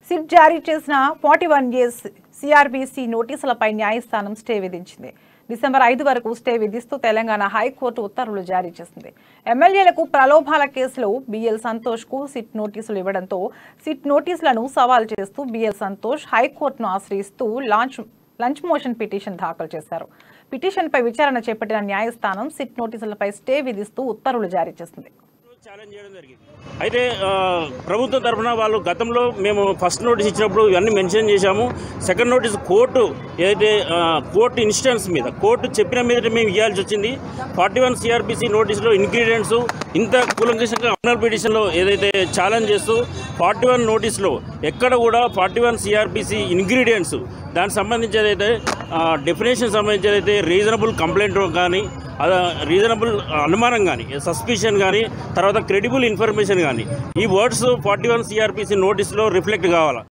SIT జారీ చేసిన 41A సిఆర్బీసీ నోటీసులపై న్యాయస్థానం స్టే విధించింది. డిసెంబర్ 5 వరకు స్టే విధిస్తూ తెలంగాణ హైకోర్టు ఉత్తర్వులు జారీ చేసింది. ఎమ్మెల్యేలకు ప్రలోభాల కేసులో బిఎల్ సంతోష్ కు సిట్ నోటీసులు ఇవ్వడంతో సిట్ నోటీసులను సవాల్ చేస్తూ బిఎల్ సంతోష్ హైకోర్టును ఆశ్రయిస్తూ లంచ్ మోషన్ పిటిషన్ దాఖలు చేశారు. పిటిషన్పై విచారణ చేపట్టిన న్యాయస్థానం సిట్ నోటీసులపై స్టే విధిస్తూ ఉత్తర్వులు జారీ చేసింది. ఛాలెంజ్ చేయడం జరిగింది. అయితే ప్రభుత్వం తరఫున వాళ్ళు గతంలో మేము ఫస్ట్ నోటీస్ ఇచ్చినప్పుడు ఇవన్నీ మెన్షన్ చేశాము. సెకండ్ నోటీస్ కోర్టు ఏదైతే కోర్టు ఇన్స్టెన్స్ మీద కోర్టు చెప్పిన మీద మేము ఇవ్వాల్సి వచ్చింది. 41 సిఆర్బీసీ నోటీసులో ఇంగ్రీడియంట్స్ ఇంత కూలంకషంగా అమల్ పిటిషన్లో ఏదైతే ఛాలెంజ్ చేస్తూ 41 నోటీసులో ఎక్కడ కూడా 41 సిఆర్బీసీ ఇంగ్రీడియంట్స్ దానికి సంబంధించి ఏదైతే డెఫినేషన్ సంబంధించి ఏదైతే రీజనబుల్ కంప్లైంట్ కానీ రీజనబుల్ అనుమానం కానీ సస్పిషన్ కానీ తర్వాత క్రెడిబుల్ ఇన్ఫర్మేషన్ కానీ ఈ వర్డ్స్ 41 సిఆర్బీసీ నోటీసులో రిఫ్లెక్ట్ కావాలి.